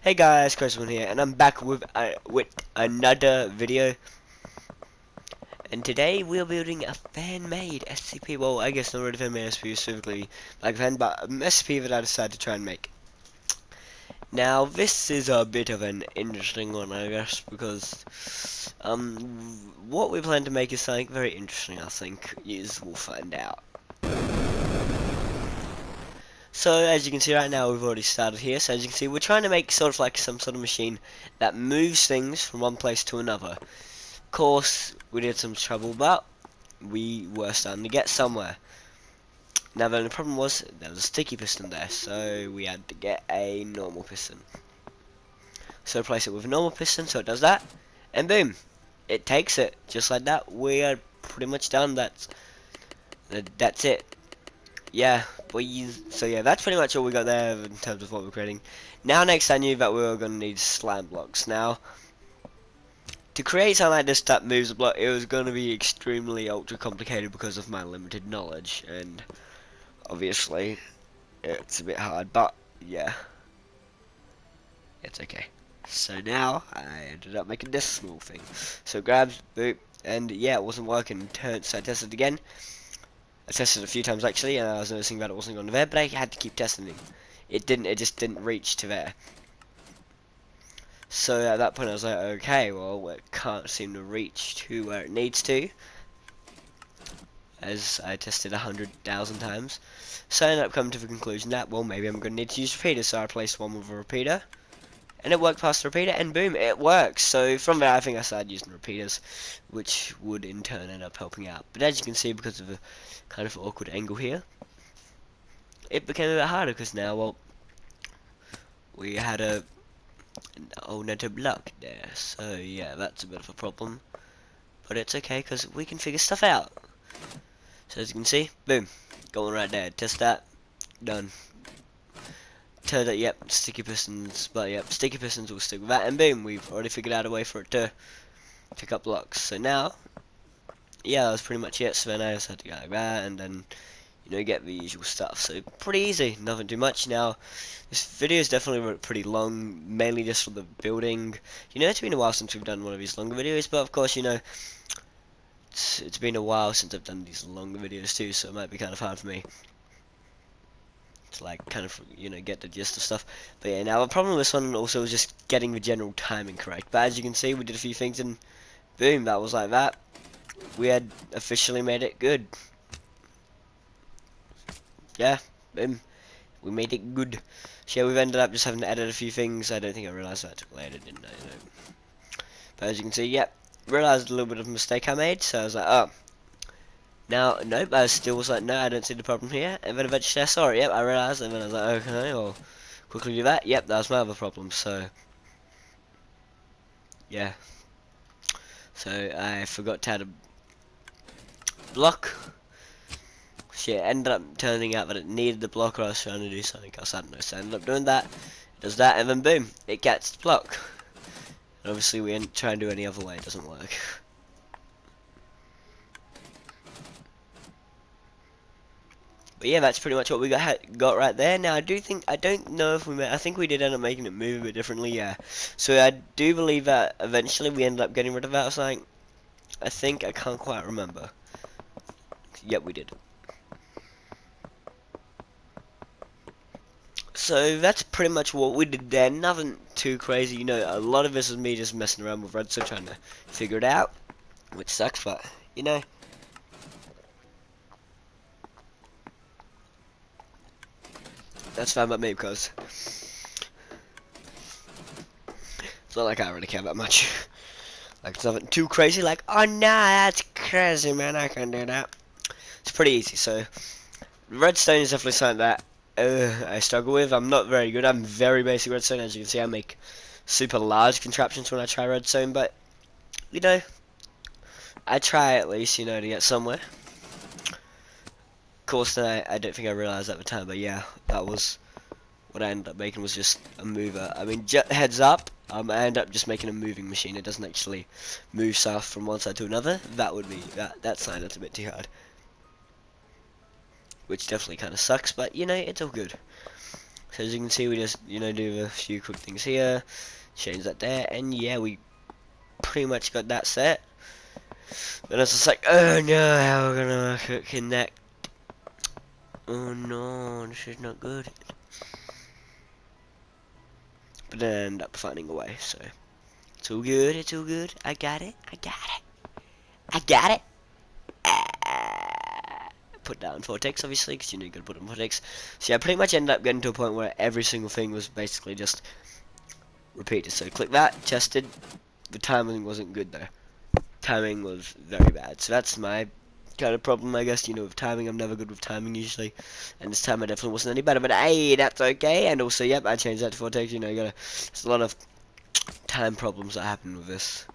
Hey guys, Chrisman here, and I'm back with another video. And today we're building a fan-made SCP. Well, I guess not really fan-made SCP specifically, like fan, but SCP that I decided to try and make. Now, this is a bit of an interesting one, I guess, because what we plan to make is something very interesting. I think we'll find out. So as you can see right now, we've already started here. So as you can see, we're trying to make sort of like some sort of machine that moves things from one place to another. Of course, we did some trouble, but we were starting to get somewhere. Now the only problem was there was a sticky piston there, so we had to get a normal piston. So replace it with a normal piston, so it does that, and boom, it takes it just like that. We are pretty much done. That's it. Yeah, so yeah, that's pretty much all we got there in terms of what we're creating. Now next, I knew that we were going to need slime blocks. Now, to create something like this that moves a block, it was going to be extremely ultra complicated because of my limited knowledge, and obviously it's a bit hard, but yeah, it's okay. So now I ended up making this small thing. So grab, boop, and yeah, it wasn't working. So I tested again. I tested it a few times actually, and I was noticing that it wasn't going to there, but I had to keep testing it. It just didn't reach to there. So at that point I was like, okay, well, it can't seem to reach to where it needs to, as I tested 100,000 times. So I ended up coming to the conclusion that, well, maybe I'm going to need to use repeaters, so I replaced one with a repeater, and it worked past the repeater, and boom, it works. So from there I think I started using repeaters, which would in turn end up helping out. But as you can see, because of the kind of awkward angle here, it became a bit harder, because now, well, we had an another block there, so yeah, that's a bit of a problem, but it's okay because we can figure stuff out. So as you can see, boom, going right there. Test that, done. Turned out, yep, sticky pistons, but yep, sticky pistons will stick with that, and boom, we've already figured out a way for it to pick up blocks. So now, yeah, that was pretty much it. So then I just had to go like that, and then, you know, get the usual stuff. So pretty easy, nothing too much. Now, this video is definitely pretty long, mainly just for the building. You know, it's been a while since we've done one of these longer videos, but of course, you know, it's been a while since I've done these longer videos too, so it might be kind of hard for me to like kind of, you know, get the gist of stuff. But yeah, now the problem with this one also was just getting the general timing correct. But as you can see, we did a few things and boom, that was like that. We had officially made it good. Yeah, boom, we made it good. So yeah, we've ended up just having to edit a few things. I don't think I realised that until later, didn't I? But as you can see, yep, realised a little bit of a mistake I made, so I was like, oh. Now, nope, I still was like, no, I don't see the problem here. And then eventually I saw it, yep, I realised, and then I was like, okay, I'll quickly do that. Yep, that was my other problem, so, yeah. So, I forgot to add a block. Shit, it ended up turning out that it needed the block, or I was trying to do something else, I don't know. So I ended up doing that, it does that, and then boom, it gets the block. And obviously we didn't try and do any other way, it doesn't work. But yeah, that's pretty much what we got right there. Now I don't know if I think we did end up making it move a bit differently, yeah. So I do believe that eventually we ended up getting rid of that or something. I think, I can't quite remember. Yep, we did. So that's pretty much what we did there. Nothing too crazy, you know. A lot of this is me just messing around with redstone trying to figure it out, which sucks, but you know. That's fine by me because it's not like I really care that much. Like, it's nothing too crazy, like, oh nah, that's crazy, man, I can do that. It's pretty easy, so redstone is definitely something that I struggle with. I'm not very good. I'm very basic redstone. As you can see, I make super large contraptions when I try redstone, but you know, I try at least, you know, to get somewhere. Of course, then I don't think I realised at the time, but yeah, that was what I ended up making, was just a mover. I mean, heads up, I end up just making a moving machine. It doesn't actually move stuff from one side to another. That would be that sign. That's a bit too hard, which definitely kind of sucks. But you know, it's all good. So as you can see, we just, you know, do a few quick things here, change that there, and yeah, we pretty much got that set. Then it's just like, oh no, how are we gonna connect? Oh no, this is not good. But then I end up finding a way, so it's all good, it's all good. I got it, I got it, I got it. Put down vortex, obviously, because you know you gotta put on vortex. So yeah, I pretty much ended up getting to a point where every single thing was basically just repeated. So click that, tested. The timing wasn't good though. Timing was very bad. So that's my kind of problem, I guess. You know, with timing, I'm never good with timing usually, and this time I definitely wasn't any better. But hey, that's okay. And also, yep, I changed that to vortex. You know, there's a lot of time problems that happen with this.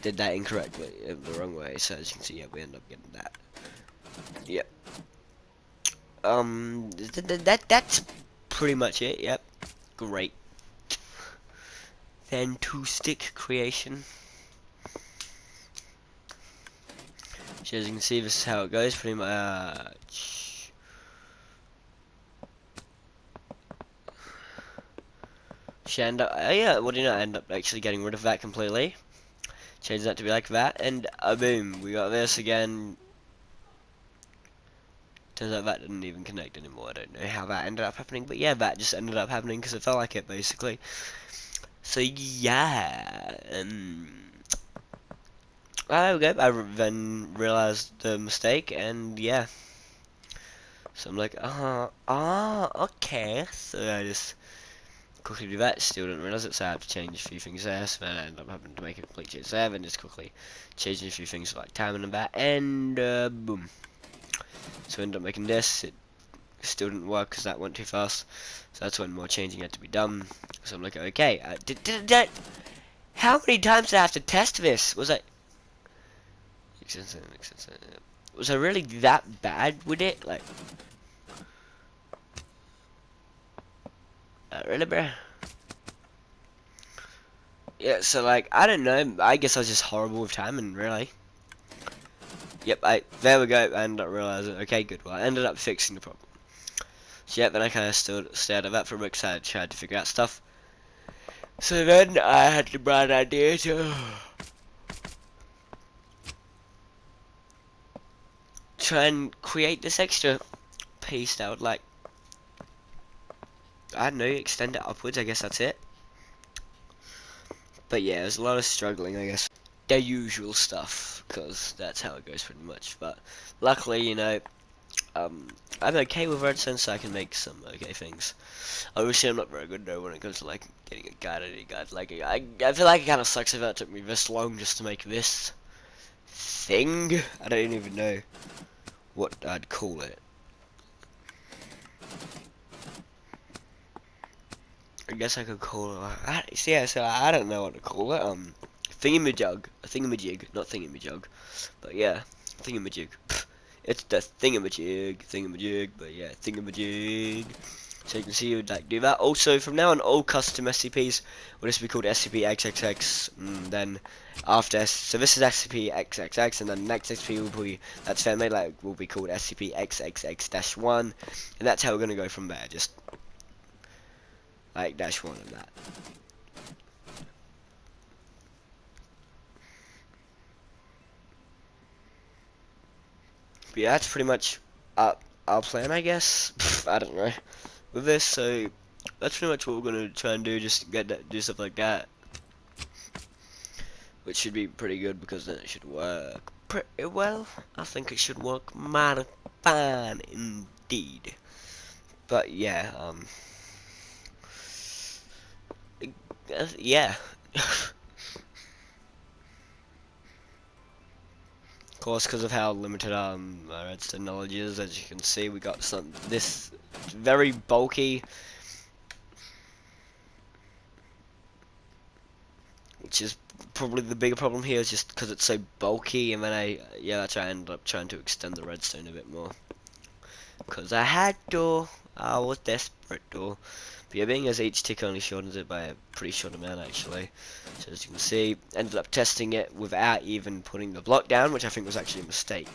Did that incorrectly, the wrong way. So as you can see, yeah, we end up getting that. Yep. That's pretty much it. Yep. Great. Fantastic creation. So as you can see, this is how it goes, pretty much. Yeah, well, did I end up actually getting rid of that completely? Change that to be like that, and boom, we got this again. Turns out that didn't even connect anymore. I don't know how that ended up happening, but yeah, that just ended up happening because it felt like it, basically. So yeah, there we go. I then realized the mistake, and yeah. So I'm like, okay. So I just quickly do that. Still didn't realize it, so I had to change a few things there. So then I ended up having to make a complete change there, and just quickly changing a few things like timing and that, and boom. So I ended up making this. It still didn't work because that went too fast. So that's when more changing had to be done. So I'm like, okay, did that? How many times did I have to test this? Was I? Was I really that bad with it? Like, really, bruh? Yeah, so like, I don't know, I guess I was just horrible with timing, really. Yep, there we go, I ended up realizing, okay, good, well, I ended up fixing the problem. So yeah, then I kind of stayed out of that for a bit, because I tried to figure out stuff. So then, I had the bright idea to try and create this extra piece that would, like, I don't know, extend it upwards, I guess that's it. But yeah, there's a lot of struggling, I guess. The usual stuff, because that's how it goes pretty much. But luckily, you know, I'm okay with redstone, so I can make some okay things. Obviously, I'm not very good though when it comes to like getting a guide. Like, I feel like it kind of sucks if that took me this long just to make this thing. I don't even know what I'd call it. I guess I could call it. Yeah, so I don't know what to call it. Thingamajig, a thingamajig, not thingamajig, but yeah, thingamajig. It's the thingamajig, but yeah, thingamajig. So you can see you would like do that. Also, from now on, all custom SCPs will just be called SCP XXX. Then after, so this is SCP XXX, and then the next SCP will be that's fan made like will be called SCP XXX-1, and that's how we're gonna go from there. Just like -1 of that. But yeah, that's pretty much our plan, I guess. I don't know with this, so that's pretty much what we're gonna try and do. Just do stuff like that, which should be pretty good because then it should work pretty well. I think it should work mighty fine indeed. But yeah, yeah. Of course, because of how limited our redstone knowledge is, as you can see, we got this very bulky, which is probably the bigger problem here, is just because it's so bulky, and then that's why I ended up trying to extend the redstone a bit more, because I was desperate to. But yeah, being as each tick only shortens it by a pretty short amount actually. So as you can see, ended up testing it without even putting the block down, which I think was actually a mistake.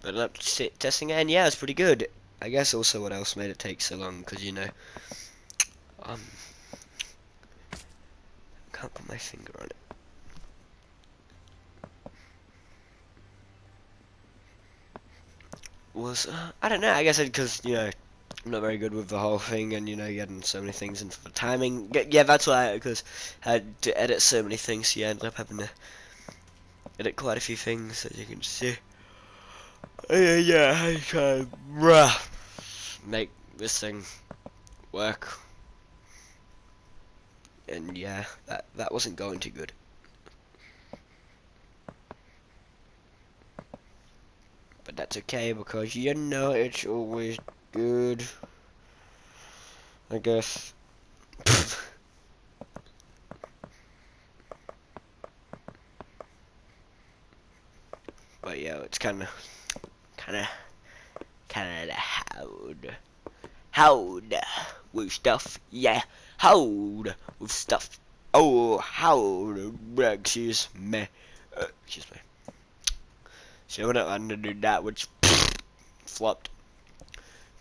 But up testing it, and yeah, it's pretty good. I guess also what else made it take so long, because you know, um, can't put my finger on it. Was I don't know. I guess because you know I'm not very good with the whole thing, and you know getting so many things in for the timing. Yeah, that's why because I had to edit so many things. So yeah, I ended up having to edit quite a few things, as you can see. Yeah, I tried make this thing work, and yeah, that wasn't going too good. But that's okay because you know it's always good, I guess. But yeah, it's kind of howd with stuff. Yeah, howd with stuff. Oh, howd. Excuse me. Excuse me. So when I did that, which flopped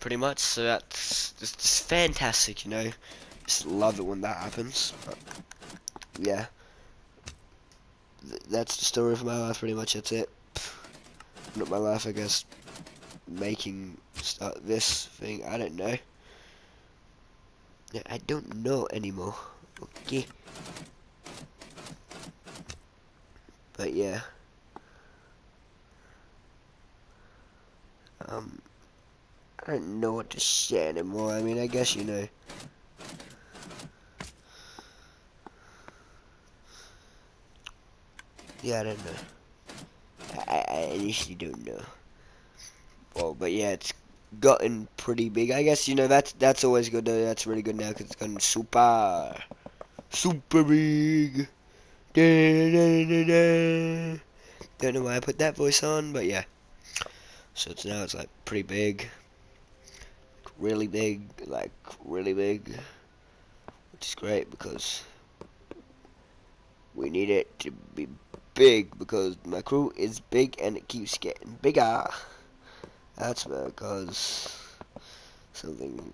pretty much. So that's just fantastic, you know. Just love it when that happens. But yeah, that's the story of my life. Pretty much, that's it. Not my life, I guess. Making this thing, I don't know. Yeah, I don't know anymore. Okay. But yeah. I don't know what to say anymore. I mean, I guess you know. Yeah, I don't know. I initially don't know. Well, but yeah, it's gotten pretty big. I guess you know that's always good. That's really good now because it's gotten super big. Da, da, da, da. Don't know why I put that voice on, but yeah. So it's like pretty big, really big, like really big, which is great because we need it to be big because my crew is big and it keeps getting bigger. That's because something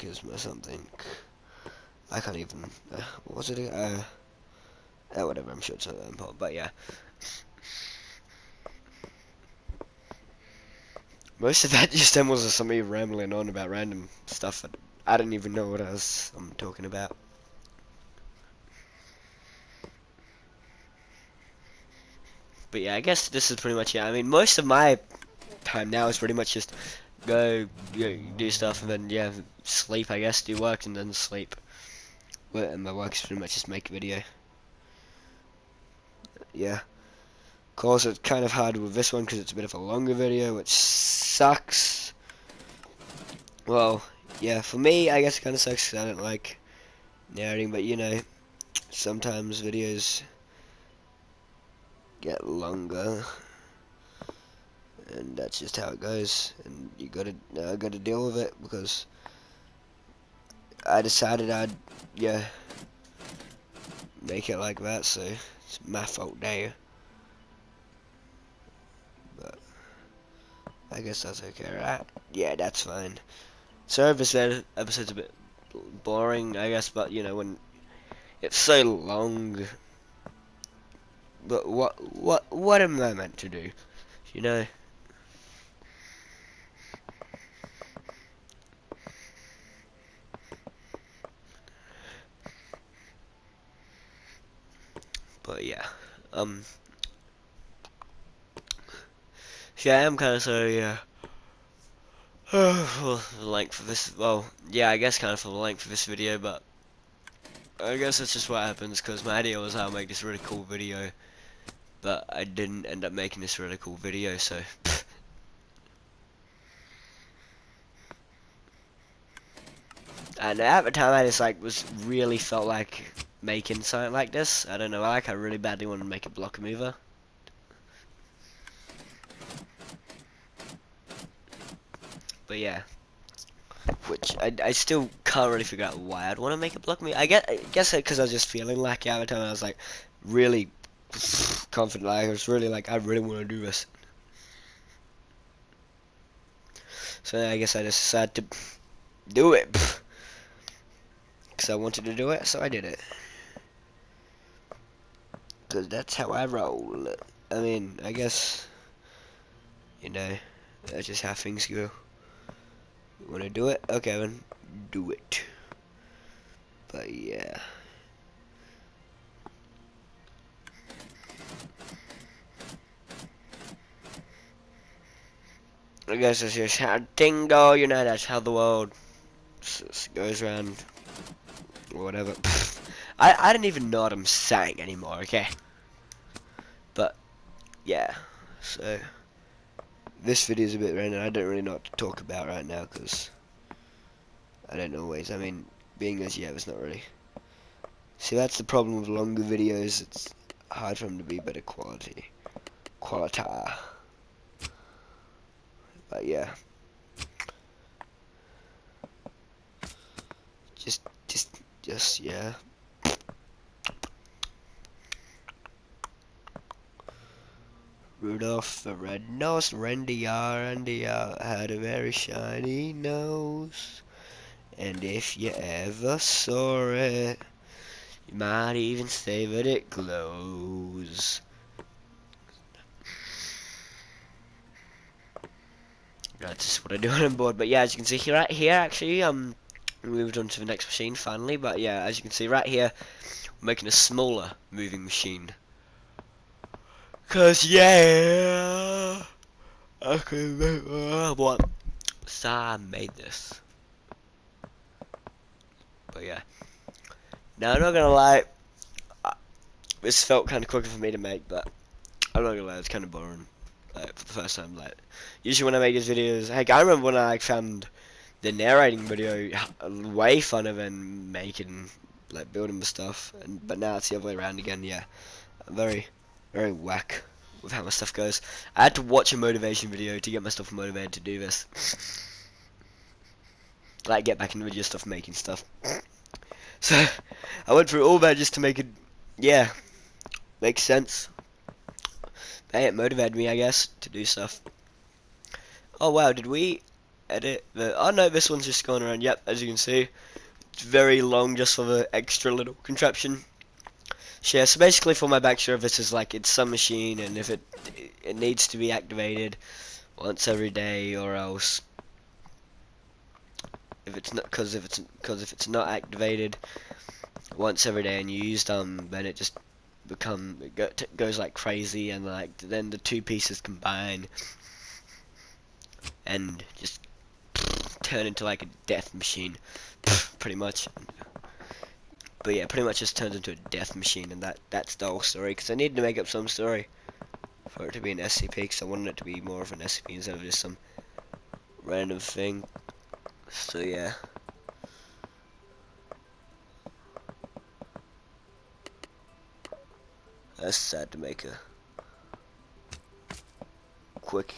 is my something. I can't even. What was it? Whatever. I'm sure it's not that important, but yeah. Most of that just then was some of me rambling on about random stuff that I didn't even know what I'm talking about. But yeah, I guess this is pretty much it. I mean, most of my time now is pretty much just go, do stuff and then yeah, sleep. I guess do work and then sleep. And my work is pretty much just make a video. Yeah. Of course, it's kind of hard with this one because it's a bit of a longer video, which sucks. Well, yeah, for me, I guess it kind of sucks because I don't like narrating, but you know, sometimes videos get longer, and that's just how it goes, and you gotta deal with it because I decided I'd, yeah, make it like that, so it's my fault there. But I guess that's okay, right? Yeah, that's fine. Sorry if this episode's a bit boring, I guess, but you know, when it's so long. But what am I meant to do? You know? But yeah. So yeah, I am kinda sorry, yeah. For the length of this, well, yeah, I guess kind of for the length of this video, but I guess that's just what happens, because my idea was I'll make this really cool video, but I didn't end up making this really cool video, so and at the time I just like really felt like making something like this. I don't know, I really badly wanted to make a block mover. But yeah. Which I still can't really figure out why I'd want to make a block mover. I guess because I was just feeling like at the time I was like really confident, like I was really like I really want to do this. So I guess I just decided to do it. Because I wanted to do it, so I did it. Because that's how I roll. I mean, I guess, you know, that's just how things go. You want to do it? Okay, then do it. But yeah. I guess it's just how things go, you know, that's how the world goes around. Or whatever. I don't even know what I'm saying anymore, okay? But, yeah. So, this video is a bit random. I don't really know what to talk about right now, because I don't always. I mean, being as it's not really. See, that's the problem with longer videos. It's hard for them to be better quality. But yeah. Just, yeah. Rudolph the red-nosed reindeer had a very shiny nose. And if you ever saw it, you might even say that it glows. That's just what I do when I'm bored. But yeah, as you can see here, right here, actually, we moved on to the next machine finally. But yeah, as you can see right here, we're making a smaller moving machine. Cause yeah, I can make what? So I made this. But yeah, now I'm not gonna lie, this felt kind of quicker for me to make, but I'm not gonna lie, it's kind of boring. Like for the first time, like usually when I make these videos, heck, I remember when I like found the narrating video way funner than making like building the stuff, but now it's the other way around again. Yeah, I'm very whack with how my stuff goes. I had to watch a motivation video to get myself motivated to do this. Like get back into video stuff, making stuff. So I went through all that just to make it, yeah, make sense. Hey, it motivated me, I guess, to do stuff. Oh wow, did we edit the? Oh no, this one's just going around. Yep, as you can see, it's very long just for the extra little contraption. So yeah, so basically for my backstory, this is like it's some machine, and if it needs to be activated once every day, or else if it's not, because if it's not activated once every day and used, then it just goes like crazy, and like then the two pieces combine and just turn into like a death machine, pretty much. But yeah, pretty much just turns into a death machine, and that's the whole story. Because I needed to make up some story for it to be an SCP, because I wanted it to be more of an SCP instead of just some random thing. So yeah. That's sad to make a quick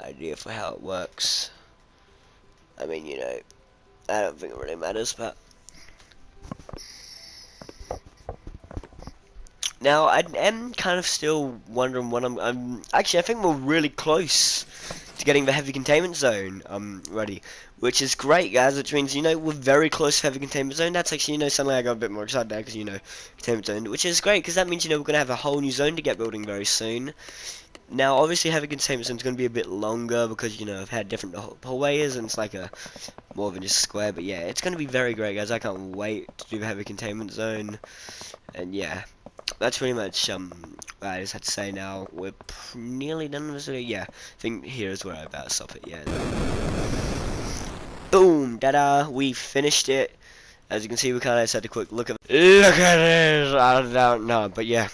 idea for how it works. I mean, you know, I don't think it really matters, but now I am kind of still wondering what I'm actually I think we're really close to getting the heavy containment zone ready, which is great, guys, which means, you know, we're very close to heavy containment zone. That's actually, you know, suddenly I got a bit more excited now because, you know, containment zone, which is great because that means, you know, we're gonna have a whole new zone to get building very soon. Now, obviously, heavy containment zone is going to be a bit longer because, you know, I've had different hallways and it's like a more than just square. But yeah, it's going to be very great, guys. I can't wait to do the heavy containment zone. And yeah, that's pretty much what I just had to say now. We're nearly done with this video. Yeah, I think here is where I about to stop it. Yeah. Boom, da-da, we finished it. As you can see, we kind of just had a quick look at this. I don't know, but yeah.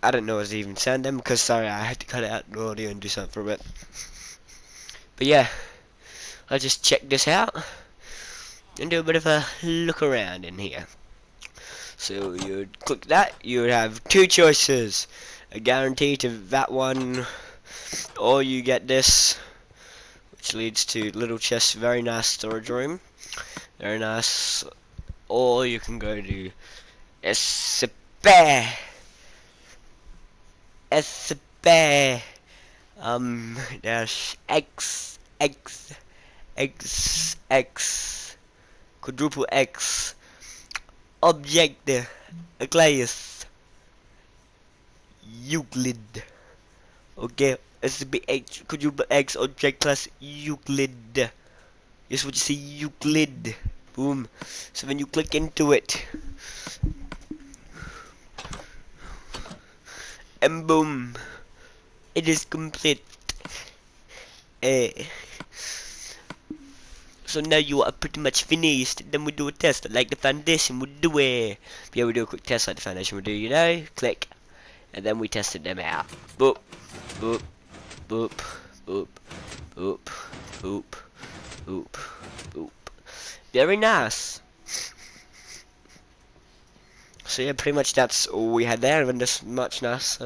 I don't know what to even send them because sorry, I had to cut it out in the audio and do something for a bit. But yeah, I'll just check this out and do a bit of a look around in here. So you'd click that, you would have two choices. A guarantee to that one, or you get this, which leads to little chest, very nice storage room. Very nice. Or you can go to SCP. dash x quadruple x object class Euclid. Okay, SCP quadruple x object class Euclid. Yes, what you say, Euclid. Boom. So when you click into it, and boom, it is complete. So now you are pretty much finished. Then we do a test like the foundation would do it. Yeah, we do a quick test like the foundation would do, you know? Click. And then we tested them out. Boop, boop, boop, boop, boop, boop, boop, boop. Very nice. So yeah, pretty much that's all we had there. And this much nice,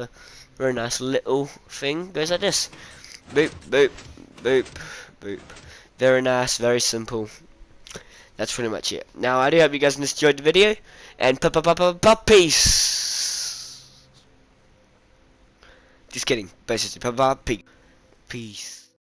very nice little thing goes like this. Boop, boop, boop, boop. Very nice, very simple. That's pretty much it. Now, I do hope you guys enjoyed the video, and peace. Just kidding. Basically, peace.